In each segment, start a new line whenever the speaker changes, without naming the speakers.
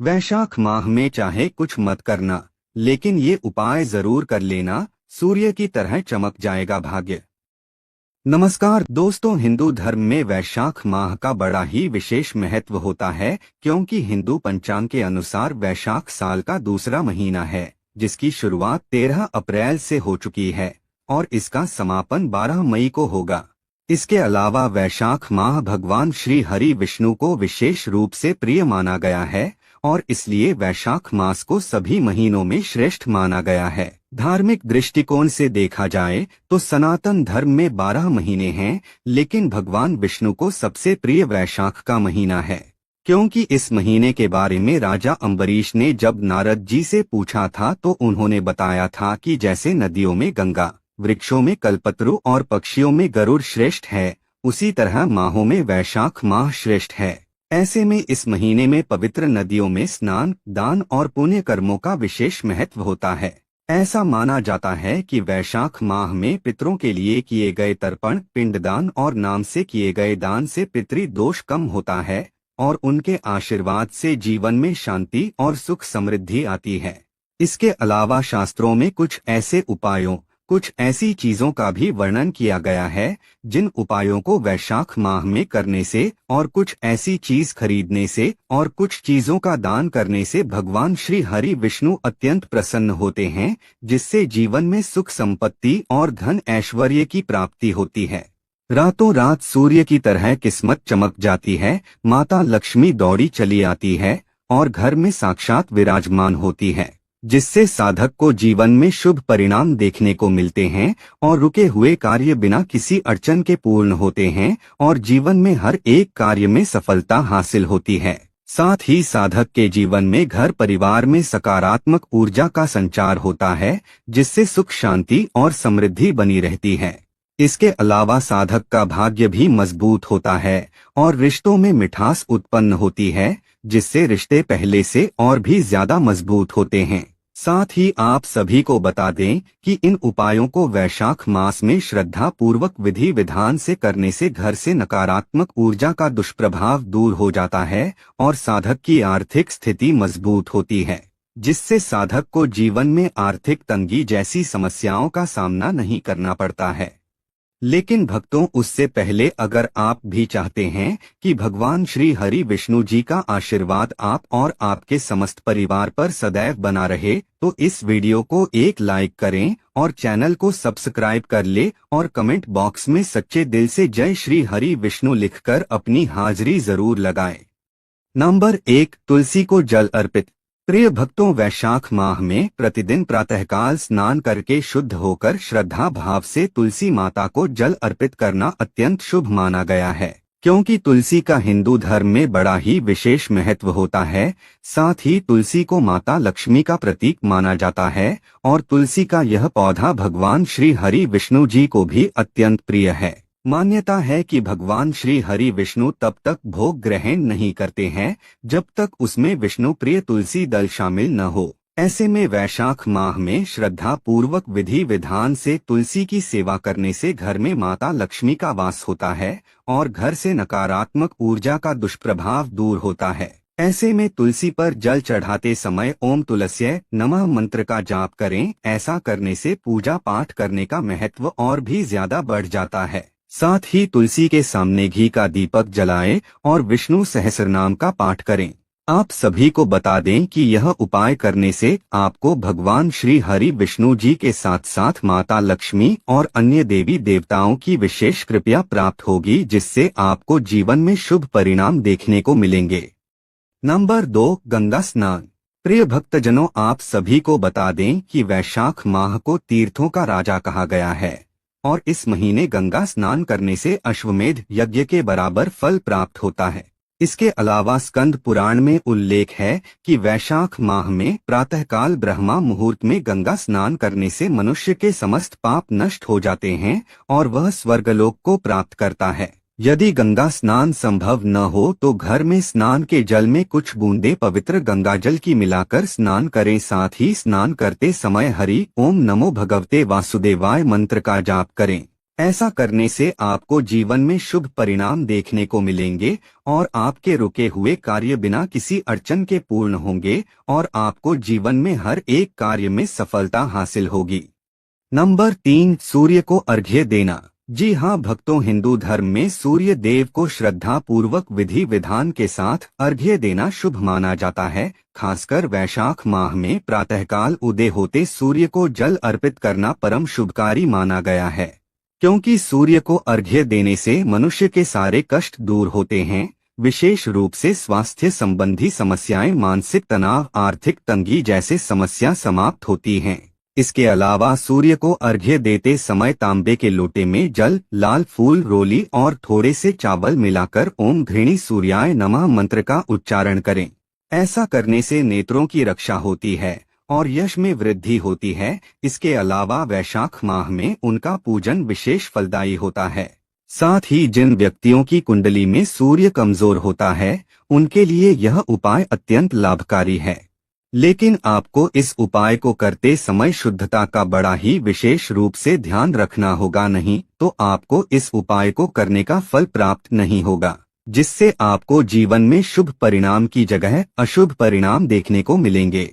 वैशाख माह में चाहे कुछ मत करना, लेकिन ये उपाय जरूर कर लेना, सूर्य की तरह चमक जाएगा भाग्य। नमस्कार दोस्तों, हिंदू धर्म में वैशाख माह का बड़ा ही विशेष महत्व होता है, क्योंकि हिंदू पंचांग के अनुसार वैशाख साल का दूसरा महीना है, जिसकी शुरुआत 13 अप्रैल से हो चुकी है और इसका समापन 12 मई को होगा। इसके अलावा वैशाख माह भगवान श्री हरि विष्णु को विशेष रूप से प्रिय माना गया है और इसलिए वैशाख मास को सभी महीनों में श्रेष्ठ माना गया है। धार्मिक दृष्टिकोण से देखा जाए तो सनातन धर्म में 12 महीने हैं, लेकिन भगवान विष्णु को सबसे प्रिय वैशाख का महीना है, क्योंकि इस महीने के बारे में राजा अम्बरीश ने जब नारद जी से पूछा था तो उन्होंने बताया था कि जैसे नदियों में गंगा, वृक्षों में कल्पतरु और पक्षियों में गरुड़ श्रेष्ठ है, उसी तरह माहों में वैशाख माह श्रेष्ठ है। ऐसे में इस महीने में पवित्र नदियों में स्नान, दान और पुण्य कर्मों का विशेष महत्व होता है। ऐसा माना जाता है कि वैशाख माह में पितरों के लिए किए गए तर्पण, पिंडदान और नाम से किए गए दान से पितृ दोष कम होता है और उनके आशीर्वाद से जीवन में शांति और सुख समृद्धि आती है। इसके अलावा शास्त्रों में कुछ ऐसे उपायों, कुछ ऐसी चीजों का भी वर्णन किया गया है जिन उपायों को वैशाख माह में करने से और कुछ ऐसी चीज खरीदने से और कुछ चीजों का दान करने से भगवान श्री हरि विष्णु अत्यंत प्रसन्न होते हैं, जिससे जीवन में सुख संपत्ति और धन ऐश्वर्य की प्राप्ति होती है। रातों रात सूर्य की तरह किस्मत चमक जाती है, माता लक्ष्मी दौड़ी चली आती है और घर में साक्षात विराजमान होती है, जिससे साधक को जीवन में शुभ परिणाम देखने को मिलते हैं और रुके हुए कार्य बिना किसी अड़चन के पूर्ण होते हैं और जीवन में हर एक कार्य में सफलता हासिल होती है। साथ ही साधक के जीवन में घर परिवार में सकारात्मक ऊर्जा का संचार होता है, जिससे सुख शांति और समृद्धि बनी रहती है। इसके अलावा साधक का भाग्य भी मजबूत होता है और रिश्तों में मिठास उत्पन्न होती है, जिससे रिश्ते पहले से और भी ज्यादा मजबूत होते हैं। साथ ही आप सभी को बता दें कि इन उपायों को वैशाख मास में श्रद्धा पूर्वक विधि विधान से करने से घर से नकारात्मक ऊर्जा का दुष्प्रभाव दूर हो जाता है और साधक की आर्थिक स्थिति मजबूत होती है, जिससे साधक को जीवन में आर्थिक तंगी जैसी समस्याओं का सामना नहीं करना पड़ता है। लेकिन भक्तों, उससे पहले अगर आप भी चाहते हैं कि भगवान श्री हरि विष्णु जी का आशीर्वाद आप और आपके समस्त परिवार पर सदैव बना रहे, तो इस वीडियो को एक लाइक करें और चैनल को सब्सक्राइब कर ले और कमेंट बॉक्स में सच्चे दिल से जय श्री हरि विष्णु लिखकर अपनी हाजिरी जरूर लगाएं। नंबर 1, तुलसी को जल अर्पित। प्रिय भक्तों, वैशाख माह में प्रतिदिन प्रातःकाल स्नान करके शुद्ध होकर श्रद्धा भाव से तुलसी माता को जल अर्पित करना अत्यंत शुभ माना गया है, क्योंकि तुलसी का हिंदू धर्म में बड़ा ही विशेष महत्व होता है। साथ ही तुलसी को माता लक्ष्मी का प्रतीक माना जाता है और तुलसी का यह पौधा भगवान श्री हरि विष्णु जी को भी अत्यंत प्रिय है। मान्यता है कि भगवान श्री हरि विष्णु तब तक भोग ग्रहण नहीं करते हैं जब तक उसमें विष्णु प्रिय तुलसी दल शामिल न हो। ऐसे में वैशाख माह में श्रद्धा पूर्वक विधि विधान से तुलसी की सेवा करने से घर में माता लक्ष्मी का वास होता है और घर से नकारात्मक ऊर्जा का दुष्प्रभाव दूर होता है। ऐसे में तुलसी पर जल चढ़ाते समय ओम तुलस्यै नमः मंत्र का जाप करें। ऐसा करने से पूजा पाठ करने का महत्व और भी ज्यादा बढ़ जाता है। साथ ही तुलसी के सामने घी का दीपक जलाएं और विष्णु सहस्रनाम का पाठ करें। आप सभी को बता दें कि यह उपाय करने से आपको भगवान श्री हरि विष्णु जी के साथ साथ माता लक्ष्मी और अन्य देवी देवताओं की विशेष कृपा प्राप्त होगी, जिससे आपको जीवन में शुभ परिणाम देखने को मिलेंगे। नंबर 2, गंगा स्नान। प्रिय भक्तजनों, आप सभी को बता दें कि वैशाख माह को तीर्थों का राजा कहा गया है और इस महीने गंगा स्नान करने से अश्वमेध यज्ञ के बराबर फल प्राप्त होता है। इसके अलावा स्कंद पुराण में उल्लेख है कि वैशाख माह में प्रातःकाल ब्रह्मा मुहूर्त में गंगा स्नान करने से मनुष्य के समस्त पाप नष्ट हो जाते हैं और वह स्वर्गलोक को प्राप्त करता है। यदि गंगा स्नान संभव न हो तो घर में स्नान के जल में कुछ बूंदें पवित्र गंगा जल की मिलाकर स्नान करें। साथ ही स्नान करते समय हरि ओम नमो भगवते वासुदेवाय मंत्र का जाप करें। ऐसा करने से आपको जीवन में शुभ परिणाम देखने को मिलेंगे और आपके रुके हुए कार्य बिना किसी अड़चन के पूर्ण होंगे और आपको जीवन में हर एक कार्य में सफलता हासिल होगी। नंबर 3, सूर्य को अर्घ्य देना। जी हाँ भक्तों, हिंदू धर्म में सूर्य देव को श्रद्धा पूर्वक विधि विधान के साथ अर्घ्य देना शुभ माना जाता है। खासकर वैशाख माह में प्रातःकाल उदय होते सूर्य को जल अर्पित करना परम शुभकारी माना गया है, क्योंकि सूर्य को अर्घ्य देने से मनुष्य के सारे कष्ट दूर होते हैं। विशेष रूप से स्वास्थ्य संबंधी समस्याएं, मानसिक तनाव, आर्थिक तंगी जैसे समस्या समाप्त होती हैं। इसके अलावा सूर्य को अर्घ्य देते समय तांबे के लोटे में जल, लाल फूल, रोली और थोड़े से चावल मिलाकर ओम घृणी सूर्याय नमः मंत्र का उच्चारण करें। ऐसा करने से नेत्रों की रक्षा होती है और यश में वृद्धि होती है। इसके अलावा वैशाख माह में उनका पूजन विशेष फलदायी होता है। साथ ही जिन व्यक्तियों की कुंडली में सूर्य कमजोर होता है उनके लिए यह उपाय अत्यंत लाभकारी है। लेकिन आपको इस उपाय को करते समय शुद्धता का बड़ा ही विशेष रूप से ध्यान रखना होगा, नहीं तो आपको इस उपाय को करने का फल प्राप्त नहीं होगा, जिससे आपको जीवन में शुभ परिणाम की जगह अशुभ परिणाम देखने को मिलेंगे।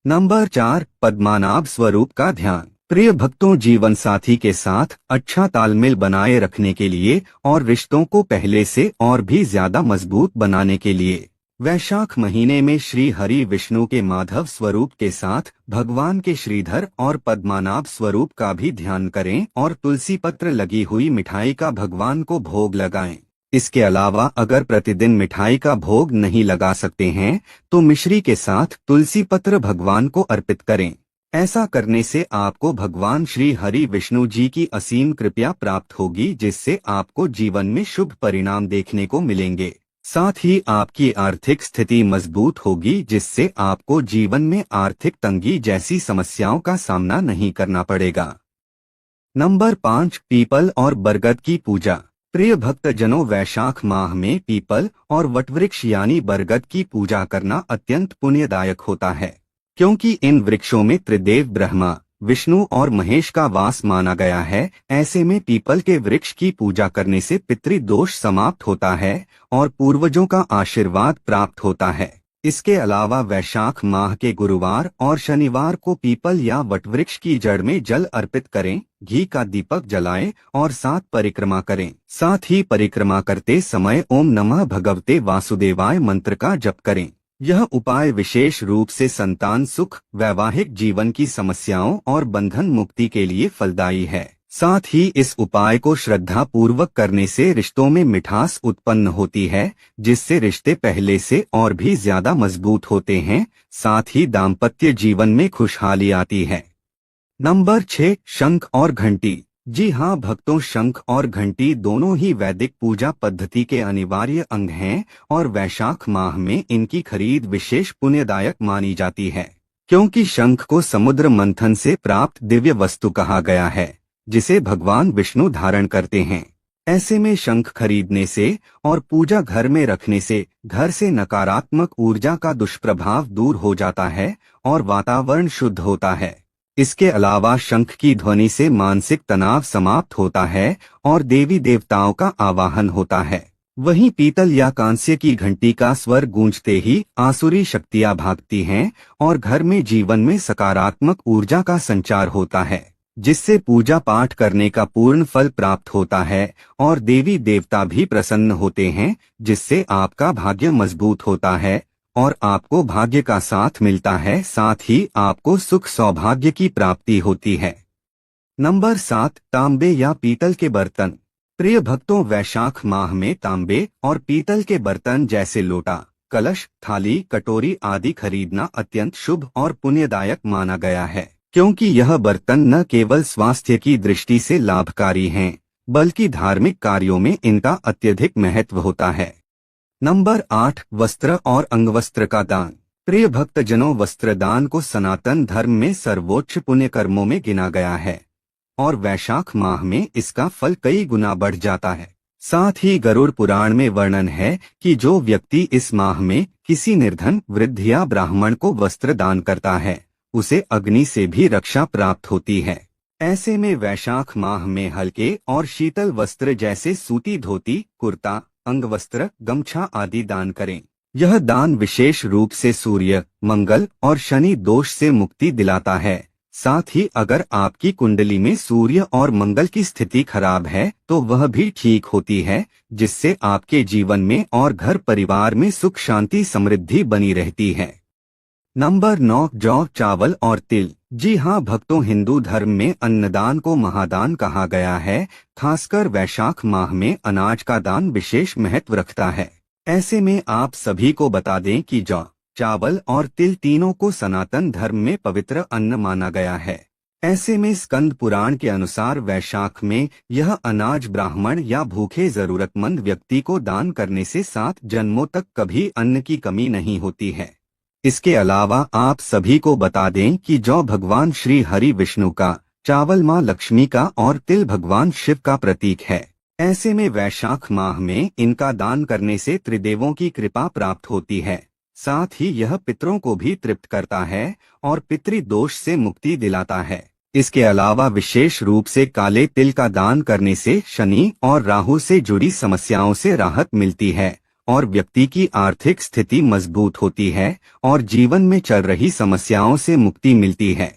नंबर 4, पद्मनाभ स्वरूप का ध्यान। प्रिय भक्तों, जीवन साथी के साथ अच्छा तालमेल बनाए रखने के लिए और रिश्तों को पहले से और भी ज्यादा मजबूत बनाने के लिए वैशाख महीने में श्री हरि विष्णु के माधव स्वरूप के साथ भगवान के श्रीधर और पद्मनाभ स्वरूप का भी ध्यान करें और तुलसी पत्र लगी हुई मिठाई का भगवान को भोग लगाएं। इसके अलावा अगर प्रतिदिन मिठाई का भोग नहीं लगा सकते हैं तो मिश्री के साथ तुलसी पत्र भगवान को अर्पित करें। ऐसा करने से आपको भगवान श्री हरि विष्णु जी की असीम कृपा प्राप्त होगी, जिससे आपको जीवन में शुभ परिणाम देखने को मिलेंगे। साथ ही आपकी आर्थिक स्थिति मजबूत होगी, जिससे आपको जीवन में आर्थिक तंगी जैसी समस्याओं का सामना नहीं करना पड़ेगा। नंबर 5, पीपल और बरगद की पूजा। प्रिय भक्तजनों, वैशाख माह में पीपल और वटवृक्ष यानी बरगद की पूजा करना अत्यंत पुण्यदायक होता है, क्योंकि इन वृक्षों में त्रिदेव ब्रह्मा, विष्णु और महेश का वास माना गया है। ऐसे में पीपल के वृक्ष की पूजा करने से पितृदोष समाप्त होता है और पूर्वजों का आशीर्वाद प्राप्त होता है। इसके अलावा वैशाख माह के गुरुवार और शनिवार को पीपल या वटवृक्ष की जड़ में जल अर्पित करें, घी का दीपक जलाएं और 7 परिक्रमा करें। साथ ही परिक्रमा करते समय ओम नमः भगवते वासुदेवाय मंत्र का जप करें। यह उपाय विशेष रूप से संतान सुख, वैवाहिक जीवन की समस्याओं और बंधन मुक्ति के लिए फलदायी है। साथ ही इस उपाय को श्रद्धा पूर्वक करने से रिश्तों में मिठास उत्पन्न होती है, जिससे रिश्ते पहले से और भी ज्यादा मजबूत होते हैं। साथ ही दाम्पत्य जीवन में खुशहाली आती है। नंबर 6, शंख और घंटी। जी हाँ भक्तों, शंख और घंटी दोनों ही वैदिक पूजा पद्धति के अनिवार्य अंग हैं और वैशाख माह में इनकी खरीद विशेष पुण्यदायक मानी जाती है, क्योंकि शंख को समुद्र मंथन से प्राप्त दिव्य वस्तु कहा गया है, जिसे भगवान विष्णु धारण करते हैं। ऐसे में शंख खरीदने से और पूजा घर में रखने से घर से नकारात्मक ऊर्जा का दुष्प्रभाव दूर हो जाता है और वातावरण शुद्ध होता है। इसके अलावा शंख की ध्वनि से मानसिक तनाव समाप्त होता है और देवी देवताओं का आवाहन होता है। वहीं पीतल या कांस्य की घंटी का स्वर गूंजते ही आसुरी शक्तियां भागती हैं और घर में जीवन में सकारात्मक ऊर्जा का संचार होता है, जिससे पूजा पाठ करने का पूर्ण फल प्राप्त होता है और देवी देवता भी प्रसन्न होते हैं, जिससे आपका भाग्य मजबूत होता है और आपको भाग्य का साथ मिलता है। साथ ही आपको सुख सौभाग्य की प्राप्ति होती है। नंबर 7, तांबे या पीतल के बर्तन। प्रिय भक्तों, वैशाख माह में तांबे और पीतल के बर्तन जैसे लोटा, कलश, थाली, कटोरी आदि खरीदना अत्यंत शुभ और पुण्यदायक माना गया है, क्योंकि यह बर्तन न केवल स्वास्थ्य की दृष्टि से लाभकारी हैं, बल्कि धार्मिक कार्यों में इनका अत्यधिक महत्व होता है। नंबर 8, वस्त्र और अंगवस्त्र का दान। प्रिय भक्तजनों, वस्त्र दान को सनातन धर्म में सर्वोच्च पुण्य कर्मों में गिना गया है और वैशाख माह में इसका फल कई गुना बढ़ जाता है। साथ ही गरुड़ पुराण में वर्णन है कि जो व्यक्ति इस माह में किसी निर्धन, वृद्ध या ब्राह्मण को वस्त्र दान करता है, उसे अग्नि से भी रक्षा प्राप्त होती है। ऐसे में वैशाख माह में हल्के और शीतल वस्त्र जैसे सूती धोती, कुर्ता, अंगवस्त्र, गमछा आदि दान करें। यह दान विशेष रूप से सूर्य, मंगल और शनि दोष से मुक्ति दिलाता है। साथ ही अगर आपकी कुंडली में सूर्य और मंगल की स्थिति खराब है तो वह भी ठीक होती है, जिससे आपके जीवन में और घर परिवार में सुख शांति समृद्धि बनी रहती है। नंबर 9, जौ, चावल और तिल। जी हाँ भक्तों, हिंदू धर्म में अन्नदान को महादान कहा गया है। खासकर वैशाख माह में अनाज का दान विशेष महत्व रखता है। ऐसे में आप सभी को बता दें कि जौ, चावल और तिल तीनों को सनातन धर्म में पवित्र अन्न माना गया है। ऐसे में स्कंद पुराण के अनुसार वैशाख में यह अनाज ब्राह्मण या भूखे जरूरतमंद व्यक्ति को दान करने से 7 जन्मों तक कभी अन्न की कमी नहीं होती है। इसके अलावा आप सभी को बता दें कि जौ भगवान श्री हरि विष्णु का, चावल मां लक्ष्मी का और तिल भगवान शिव का प्रतीक है। ऐसे में वैशाख माह में इनका दान करने से त्रिदेवों की कृपा प्राप्त होती है। साथ ही यह पितरों को भी तृप्त करता है और पितृदोष से मुक्ति दिलाता है। इसके अलावा विशेष रूप से काले तिल का दान करने से शनि और राहु से जुड़ी समस्याओं से राहत मिलती है और व्यक्ति की आर्थिक स्थिति मजबूत होती है और जीवन में चल रही समस्याओं से मुक्ति मिलती है।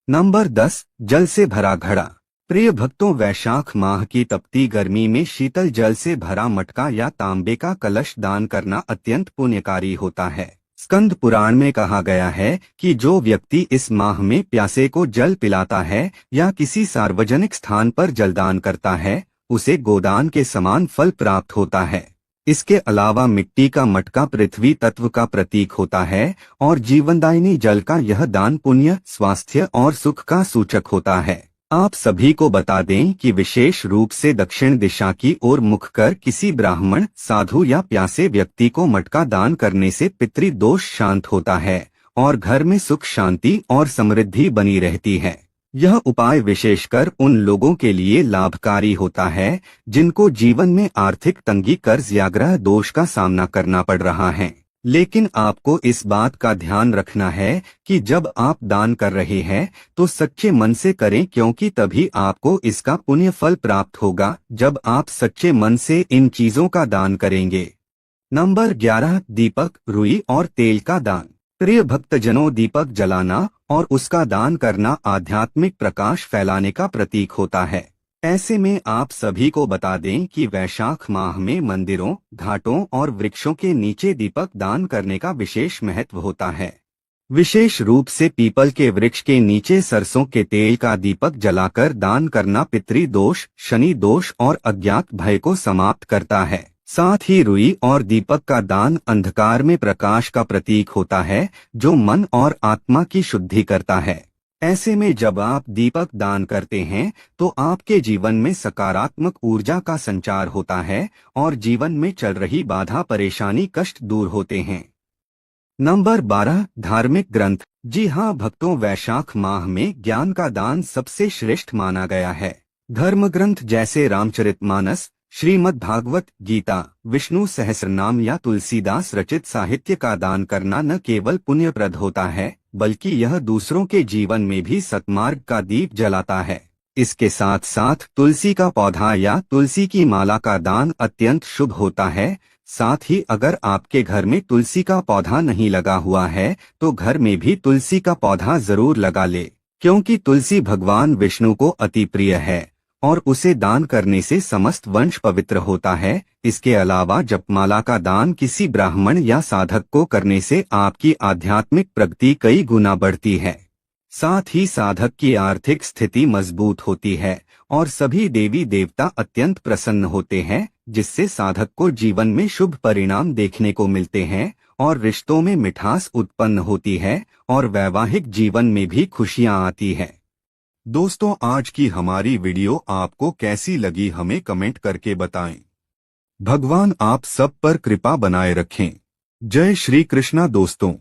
नंबर 10, जल से भरा घड़ा। प्रिय भक्तों, वैशाख माह की तपती गर्मी में शीतल जल से भरा मटका या तांबे का कलश दान करना अत्यंत पुण्यकारी होता है। स्कंद पुराण में कहा गया है कि जो व्यक्ति इस माह में प्यासे को जल पिलाता है या किसी सार्वजनिक स्थान पर जलदान करता है, उसे गोदान के समान फल प्राप्त होता है। इसके अलावा मिट्टी का मटका पृथ्वी तत्व का प्रतीक होता है और जीवनदायिनी जल का यह दान पुण्य, स्वास्थ्य और सुख का सूचक होता है। आप सभी को बता दें कि विशेष रूप से दक्षिण दिशा की ओर मुख कर किसी ब्राह्मण, साधु या प्यासे व्यक्ति को मटका दान करने से पितृदोष शांत होता है और घर में सुख शांति और समृद्धि बनी रहती है। यह उपाय विशेषकर उन लोगों के लिए लाभकारी होता है जिनको जीवन में आर्थिक तंगी, कर्ज या ग्रह दोष का सामना करना पड़ रहा है। लेकिन आपको इस बात का ध्यान रखना है कि जब आप दान कर रहे हैं तो सच्चे मन से करें, क्योंकि तभी आपको इसका पुण्य फल प्राप्त होगा जब आप सच्चे मन से इन चीजों का दान करेंगे। नंबर 11, दीपक, रुई और तेल का दान। प्रिय भक्तजनों, दीपक जलाना और उसका दान करना आध्यात्मिक प्रकाश फैलाने का प्रतीक होता है। ऐसे में आप सभी को बता दें कि वैशाख माह में मंदिरों, घाटों और वृक्षों के नीचे दीपक दान करने का विशेष महत्व होता है। विशेष रूप से पीपल के वृक्ष के नीचे सरसों के तेल का दीपक जलाकर दान करना पितृदोष, शनि दोष और अज्ञात भय को समाप्त करता है। साथ ही रुई और दीपक का दान अंधकार में प्रकाश का प्रतीक होता है, जो मन और आत्मा की शुद्धि करता है। ऐसे में जब आप दीपक दान करते हैं तो आपके जीवन में सकारात्मक ऊर्जा का संचार होता है और जीवन में चल रही बाधा, परेशानी, कष्ट दूर होते हैं। नंबर 12, धार्मिक ग्रंथ। जी हाँ भक्तों, वैशाख माह में ज्ञान का दान सबसे श्रेष्ठ माना गया है। धर्म ग्रंथ जैसे रामचरितमानस, श्रीमद् भागवत गीता, विष्णु सहस्रनाम या तुलसीदास रचित साहित्य का दान करना न केवल पुण्यप्रद होता है, बल्कि यह दूसरों के जीवन में भी सत्मार्ग का दीप जलाता है। इसके साथ साथ तुलसी का पौधा या तुलसी की माला का दान अत्यंत शुभ होता है। साथ ही अगर आपके घर में तुलसी का पौधा नहीं लगा हुआ है तो घर में भी तुलसी का पौधा जरूर लगा ले, क्योंकि तुलसी भगवान विष्णु को अति प्रिय है और उसे दान करने से समस्त वंश पवित्र होता है। इसके अलावा जपमाला का दान किसी ब्राह्मण या साधक को करने से आपकी आध्यात्मिक प्रगति कई गुना बढ़ती है। साथ ही साधक की आर्थिक स्थिति मजबूत होती है और सभी देवी देवता अत्यंत प्रसन्न होते हैं, जिससे साधक को जीवन में शुभ परिणाम देखने को मिलते हैं और रिश्तों में मिठास उत्पन्न होती है और वैवाहिक जीवन में भी खुशियां आती है। दोस्तों, आज की हमारी वीडियो आपको कैसी लगी हमें कमेंट करके बताएं। भगवान आप सब पर कृपा बनाए रखें। जय श्री कृष्णा दोस्तों।